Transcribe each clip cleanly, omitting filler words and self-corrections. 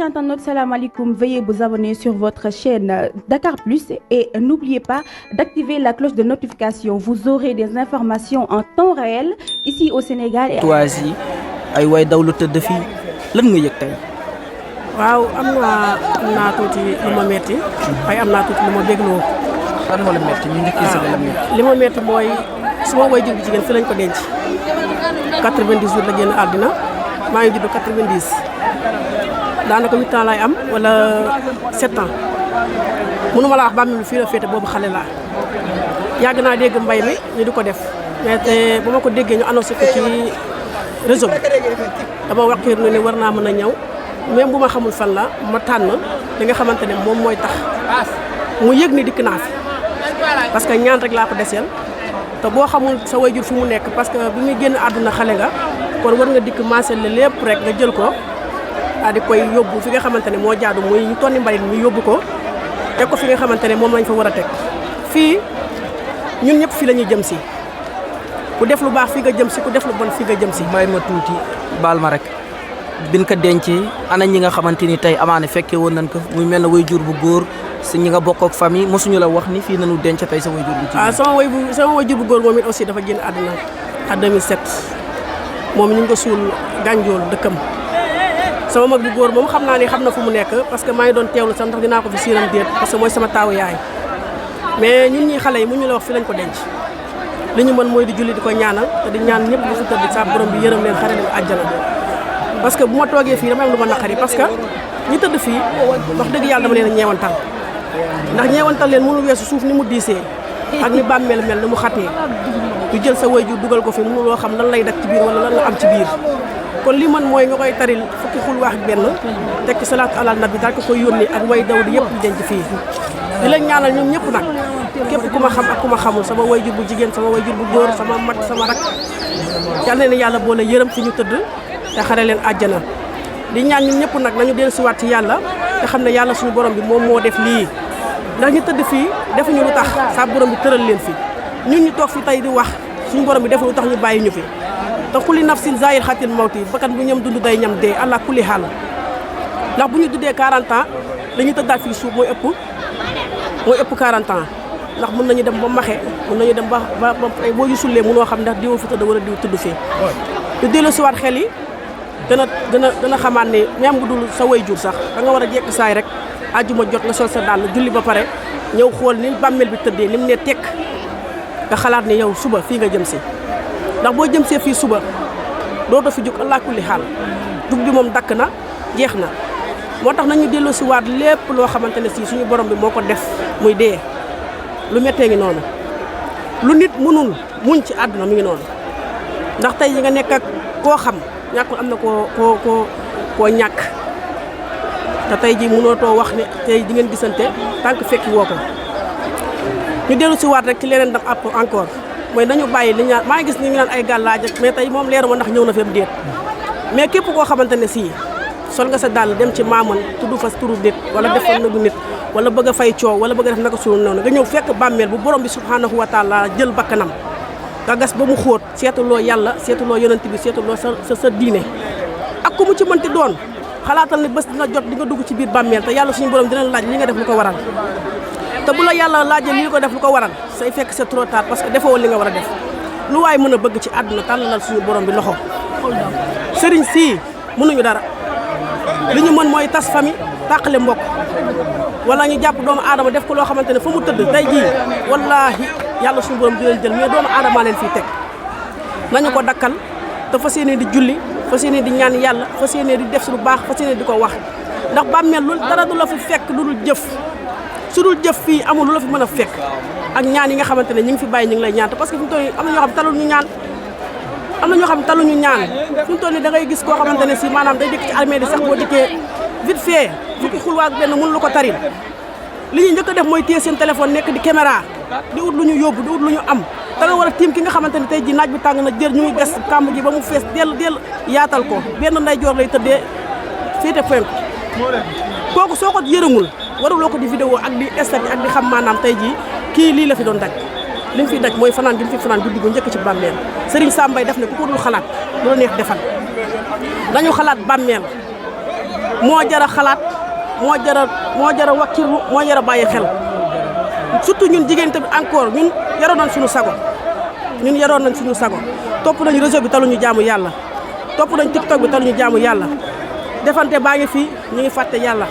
chers internautes, salam alaikum. Veuillez vous abonner sur votre chaîne Dakar Plus et n'oubliez pas d'activer la cloche de notification. Vous aurez des informations en temps réel ici au Sénégal. Toisi ay way daw lu tëdd fii lan nga yëg tey. waaw am naa tuuti lu ma metti waaye am naa tuuti lu ma bégloo. lan moo la metti ñu njëkkee si la metti. li ma metti mooy suma waajur bu jigéen fi lañ ko denc 90 jours la génn àddina maa ngi judd 90 daanaka 8 ans laay am wala 7 ans mënuma la wax bàmmeel bi fii la féete boobu xale laa yàgg naa dégg mbay mi ñu di ko def mais te ba ma ko déggee ñu annoncé ko ci réseau bi dama wàqeer ne war naa mën a ñëw même bu ma xamul fan la ma tànn li nga xamante ne moom mooy tax mu yëg ni dikk naa fi parce que ñaan rek laa ko deseel te boo xamul sa wayjur fi mu nekk parce que bi muy génn àdduna xale nga kon war nga dikk maasel la lépp rek nga jël ko daal di koy yóbbu fi nga xamante ne moo jaadu muy ñu tonni mbalit ñu yóbbu ko teg ko fi nga xamante ne moom lañ fa war a teg fii ñun ñëpp fii la ñuy jëm si ku def lu baax fii nga jëm si ku def lu bon fii nga jëm si. may ma tuuti baal ma rek bin ko dencee ana ñi nga xamante ni tey amaane fekkee woon nañ ko muy mel ne wayjur bu góor si ñi nga bokk ak famille mosuñu la wax ni fii nañu denc tey sa wayjur bu jigéen. sama wayjur bu góor moom it aussi dafa génn àdduna en 2007 moom ñu ngi ko suul Gànjool dëkkam sama mag bu góor moom xam naa ni xam na fu mu nekk parce que maa ngi doon teewlu sax ndax dinaa ko fi siiram déet parce que mooy sama taawu yaay mais ñun ñi xale yi mu ñu la wax fi lañ ko denc li ñu mën mooy di julli di ko ñaanal te di ñaan ñëpp di fi tëdd sa borom bi yërëm leen xare leen àjjana parce que bu ma toogee fii dama am lu ma naqari parce que ñi tëdd fii wax dëgg yàlla dama leen a ñeewantal ndax ñeewantal leen mënu weesu suuf ni mu diisee ak ni bàmmeel mel ni mu xatee ñu jël sa waajur dugal ko fi mënu loo xam lan lay dak ci biir wala lan la am ci biir kon li man mooy nga koy taril fukki xul wax benn teg ci salaatu alal nabi daal ko koy yónni ak way daw di yëpp di denc fii di la ñaanal ñoom ñëpp nag képp ku ma xam ak ku ma xamul sama wayjur bu jigéen sama wayjur bu góor sama mag sama rak yal na yàlla boole yërëm fi ñu tëdd te xare leen àjjana di ñaan ñun ñëpp nag nañu dellusiwaat ci yàlla te xam ne yàlla suñu borom bi moom moo def lii ndax ñu tëdd fii defuñu lu tax sa borom bi tëral leen fi ñun ñu toog fi tey di wax suñu borom bi defu lu tax ñu bàyyi ñu fi te xuli nafsin zaayir xatil mawti bakkan bu ñam dund day ñam dee allah kulli xaal ndax bu ñu duddee 40 ans dañuy tëddaat fii suuf mooy ëpp 40 ans ndax mën nañu dem ba maxe mën nañu dem ba boo ñu sullee mënoo xam ndax diwoo fi tëdd wala diw tëdd fii ñu dellusiwaat xel yi gën a xamaat ne même bu dul sa wayjur sax da nga war a jekk saay rek àjjuma jot nga sol sa dàll julli ba pare ñëw xool ni bàmmeel bi tëddee ni mu ne tekk nga xalaat ni yow suba fii nga jëm si ndax boo jëm see fii suba dootoo fi jóg allah kulli xaal jug bi moom dakk na jeex na moo tax nañu delloo si waat lépp loo xamante ne si suñu borom bi moo ko def muy dee lu méttee ngi noonu lu nit mënul muñ ci àdduna mi ngi noonu ndax tey yi nga nekk ak koo xam ñàkkul am na koo ñàkk te tey ji mënootoo wax ne tey di ngeen gisante tant que fekki woo ko ñu dellu si waat rek ci leneen dam app encore mooy nañu bàyyi li ñaan maa ngi gis ni ñu naan ay gàllaaj ak mais tey moom leeru ma ndax ñëw na fi am déet mais képp koo xamante ne sii sol nga sa dàll dem ci maaman tudd fa turu nit wala defal nagu nit wala bëgg a fay coow wala bëgg a def naka suñu noonu nga ñëw fekk bàmmeel bu borom bi subhanahu wa taala jël bakkanam nga gas ba mu xóot seetuloo yàlla seetuloo yonent bi seetuloo sa diine ak ku mu ci mënti doon xalaatal ne bés dina jot di nga dugg ci biir bàmmeel te yàlla suñu borom dina laaj li nga def lu ko waral te bu la yàlla laajee li ko def lu ko waral say fekk c'est trop tard parce que defoo li nga war a def lu waay mën a bëgg ci àdduna tàllalal suñu borom bi loxo sëriñ sii mënuñu dara li ñu mën mooy tas famille tàqale mbokk wala ñu jàpp doomu aadama def ko loo xamante ne fa mu tëdd tey jii wallaahi yàlla suñu borom di leen jël mais doomu aadama leen fii teg nañu ko dakkal te fas yéene di julli fas yéene di ñaan yàlla fas yéene di def su lu baax fas yéene di ko wax ndax bàmmeel lu dara du la fi fekk lu dul jëf su dul jëf fii amul lu la fi mën a fekk ak ñaan yi nga xamante ne ñi ngi fi bàyyi ñu ngi lay ñaan te parce que fi mu toll nii am na ñoo xam taluñu ñaan am na ñoo xam taluñu ñaan fi mu toll nii da ngay gis koo xamante ne si maanaam day dikk ci armée di sax boo dikkee vite fait fukki xulwaa ak benn mënu lu ko taril li ñuy njëkk a def mooy téye seen téléphone nekk di caméra di ut lu ñu yóbbu di ut lu ñu am da nga war a tiim ki nga xamante ne tey ji naaj bi tàng na jër ñu ngi gas kàmb gi ba mu fees del yaatal ko benn nday joor lay tëddee féete penk kooku soo ko yërëmul waruloo ko di vidéo ak di statut ak di xam maanaam tey jii kii lii la fi doon daj li mu fi daj mooy fanaan gi mu fi fanaan guddi gu njëkk ci bàmmeel Serigne Sam Mbaye def ne ku ko dul xalaat lu la neex defal nañu xalaat bàmmeel moo jara xalaat moo jara wakkirlu moo jara bàyyi xel surtout ñun jigéen tamit encore ñun yaroon nañ suñu sago topp nañu réseau bi taluñu jaamu yàlla topp nañ TikTok bi taluñu jaamu yàlla defante baa ngi fii ñu ngi fàtte yàlla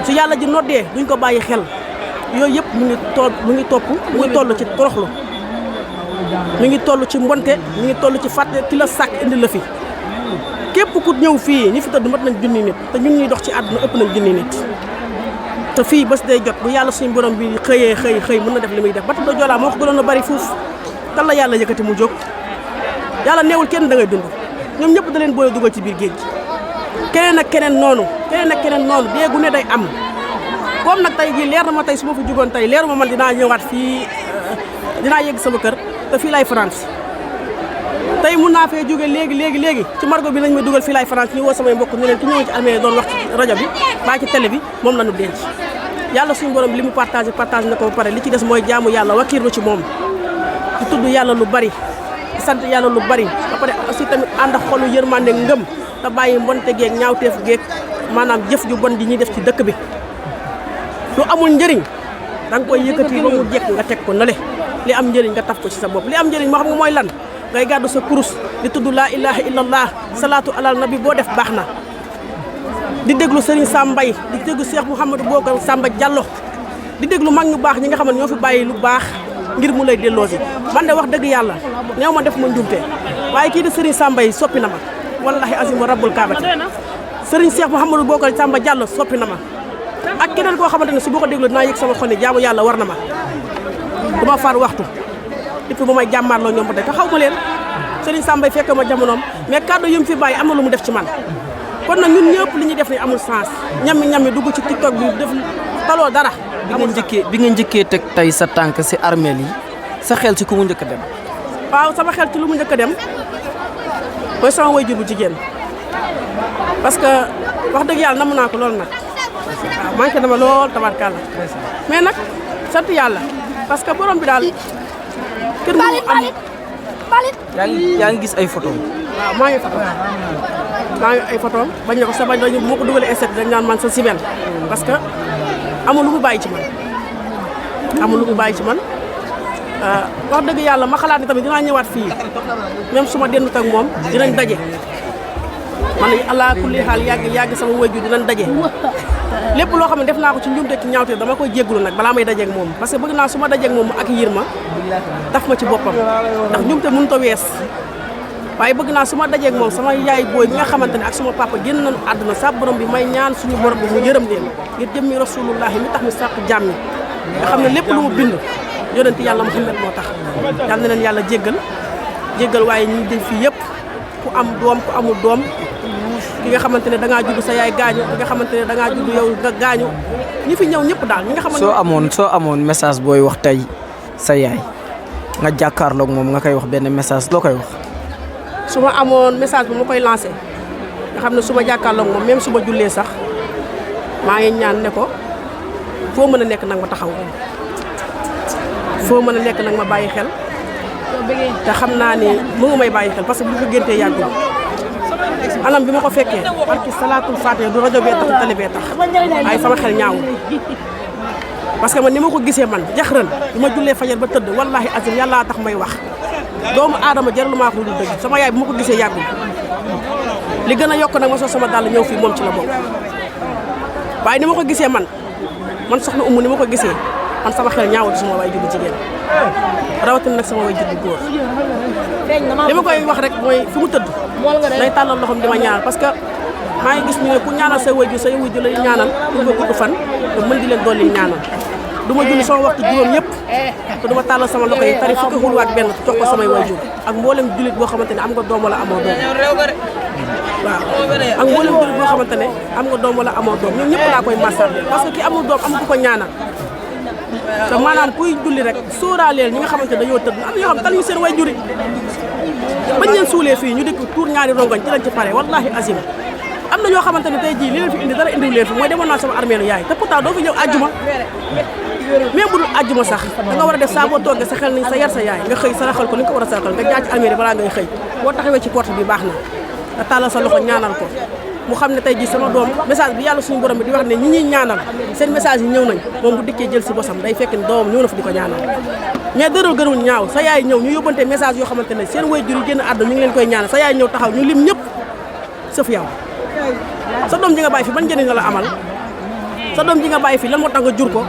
su yàlla ji noddee duñ ko bàyyi xel yooyu yëpp mu ngi toll ci toroxlu mi ngi toll ci mbonte mi ngi toll ci fàtte ki la sàkk indi la fi képp ku ñëw fii ñi fi tëdd mat nañ junni nit te ñun ñuy dox ci àdduna ëpp nañ junni nit te fii bés day jot bu yàlla suñu borom bi xëy mën na def li muy def Batoul Joola moo ko gënoon a bari fuuf kan la yàlla yëkkati mu jóg yàlla neewul kenn da ngay dund ñoom ñëpp da leen booy dugal ci biir géej gi keneen ak keneen noonu déegu ne day am comme nag tey jii leer na ma tey su ma fi jugoon tey leeru ma man dinaa ñëwaat fii dinaa yegg sama kër te fii laay France tey mun naa fee jóge léegi ci margo bi lañ may dugal fii laay France ñu woo samay mbokk ñu leen ki ñëwoon ci armée doon wax ci rajo bi baa ci télé bi moom la ñu denc yàlla suñu borom li mu partagé na ko ba pare li ci des mooy jaamu yàlla wakiirlu ci moom di tudd yàlla lu bari di sant yàlla lu bari ba pare aussi tamit ànd ak xolu yërmande ngëm te bàyyi mbonte geeg ñaawteef geeg maanaam jëf ju bon ji ñuy def ci dëkk bi lu amul njëriñ da nga koy yëkkati ba mu jekk nga teg ko nale li am njëriñ nga taf ko ci sa bopp li am njëriñ moo xam nga mooy lan ngay gàddu sa kurus di tudd laa ilaha illallah salaatu alal nabi boo def baax na di déglu Serigne Sambay di déglu Cheikh Mouhamadou Bokar Samba Diallo di déglu mag ñu baax ñi nga xam ne ñoo fi bàyyi lu baax ngir mu lay delloosi man de wax dëgg yàlla néew ma def ma njumte waaye kii di Serigne Sambay soppi na ma wallahi azim wa rabbul kaabati Serigne Cheikh Mouhamadou Bokar Samba Diallo soppi na ma ak keneen koo xamante ne su boo ko déglu dinaa yëg sama xol ne jaamu yàlla war na ma du ma faar waxtu depuis ba may jàmmaarloo ñoom ba tey te xaw ma leen Serigne Sambay fekk ma jamonoom mais kàddu yu mu fi bàyyi am na lu mu def ci man kon nag ñun ñëpp li ñuy def ni amul sens ñami dugg ci TikTok bi def taloo dara. bi nga njëkkee teg tey sa tànk si armeel yi sa xel ci ku mu njëkk a dem. waaw sama xel ci lu mu njëkk a dem mooy sama waajur bu jigéen parce que wax dëgg yàlla namu naa ko lool nag waaw manqué dama lool tabarkàlla mais nag sant yàlla parce que borom bi daal kër mu am. yaa ngi gis ay photo waaw maa ngi ay photo bañ ne ko sa bañ dañu moo ko dugalee estet dañ naan man sa sibel parce que amul lu mu bàyyi ci man wax dëgg yàlla ma xalaat ni tamit dinaa ñëwaat fii même su ma dendut ak moom dinañ daje man allah kulli xaal yàgg sama wayju dinañ daje lépp loo xam ne def naa ko ci njumte ci ñaawte dama koy jéggulu nag balaa may dajeeg moom parce que bëgg naa su ma dajeeg moom ak yir ma daf ma ci boppam ndax njumte mënut a wees waaye bëgg naa su ma dajeeg moom sama yaay booy bi nga xamante ne ak suma papa génn nañu àdduna sa borom bi may ñaan suñu borom bi mu yërëm leen ngir jëmmi rasulullahi mi tax mi sàq jàmm ñi nga xam ne lépp lu mu bind yonenti yàlla Muhammad moo tax yal na leen yàlla jéggal waaye ñi dem fii yëpp ku am doom ku amul doom ki nga xamante ne da ngaa judd sa yaay gaañu ki nga xamante ne da ngaa judd yow nga gaañu ñi fi ñëw ñëpp daal ñi nga xamante soo amoon message booy wax tey sa yaay nga jàkkaarloog moom nga koy wax benn message loo koy wax. su ma amoon message bu ma koy lancé nga xam ne su ma jàkkaarloog moom même su ma jullee sax maa ngi ñaan ne ko foo mën a nekk nag ma taxaw foo mën a nekk nag ma bàyyi xel te xam naa ni mu ngi may bàyyi xel parce que bu ko géntee yàggul anam bi ma ko fekkee parce que salaatul faatiha du rajo bee tax télé bee tax ay sama xel ñaawul parce que man ni ma ko gisee man jaxran bi ma jullee fajar ba tëdd wallahi azim yàllaa tax may wax doomu aadama jaralu maa ko lu dëgg sama yaay bi ma ko gisee yàggul li gën a yokk nag ma soo sama dàll ñëw fii moom ci la bokk waaye ni ma ko gisee man soxna Umu ni ma ko gisee man sama xel ñaawul sama waay jur bu jigéen rawatina nag sama waay jur bu góor li ma koy wax rek mooy fi mu tëdd day tàllal loxoom di ma ñaanal parce que maa ngi gis ñu ne ku ñaanal say waajur say waajur lay ñaanal pour nga gudd fan te mën di leen dolli ñaanal du ma julli sama waxtu juróom yëpp te du ma tàllal sama loxo yi tari fukki xulwaat benn jox ko samay waajur ak mboolem jullit boo xamante ne am nga doom wala amoo doom waaw ak mboolem jullit boo xamante ne am nga doom wala amoo doom ñoom ñëpp laa koy massal parce que ki amul doom am ku ko ñaanal te maanaam kuy julli rek sóoraaleel ñi nga xamante ne dañoo tëdd am na ñoo xam tal ñu seen waajur yi bañ leen suulee fii ñu dikk tuur ñaari rongoñ ci lañ ci pare wallahi azim am na ñoo xamante ne tey jii li leen fi indi dara indiw leen fi mooy demoon naa sama armeelu yaay te pourtant doo fi ñëw àjjuma même bu dul àjjuma sax da nga war a def saa boo toogee sa xel ni sa yar sa yaay nga xëy saraxal ko ni nga ko war a saraxal nga jaar ci armeelu balaa ngay xëy boo taxawee ci porte bi baax na nga tàllal sa loxo ñaanal ko mu xam ne tey jii sama doom message bi yàlla suñu borom bi di wax ne ñi ñuy ñaanal seen message yi ñëw nañ moom bu dikkee jël si bosam day fekk ne doomam ñëw na fa di ko ñaanal mais dërul gënul ñaaw sa yaay ñëw ñu yóbbante message yoo xamante ne seen waajur yi génn àdduna ñu ngi leen koy ñaanal sa yaay ñëw taxaw ñu lim ñëpp sëf yow sa doom ji nga bàyyi fi ban njëriñ la amal sa doom ji nga bàyyi fi lan moo tax nga jur ko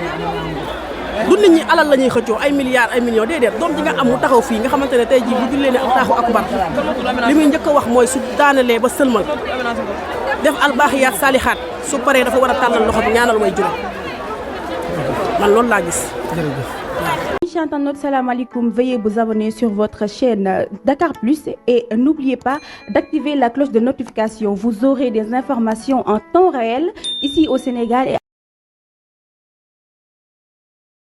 du nit ñi alal la ñuy xëccoo ay milliards ay millions déedéet doom ji nga am mu taxaw fii nga xamante ne tey jii bu jullee ne Allahu akbar li muy njëkk a wax mooy su daanalee ba sëlmal def albaaxiyaat saalihaat su paree dafa war a tàllal loxo bi ñaanal way juróom man loolu laa gis. Chers internautes, salam alaikum. Veuillez vous abonner sur votre chaîne Dakar Plus et n'oubliez pas d'activer la cloche de notification. Vous aurez des informations en temps réel ici au Sénégal.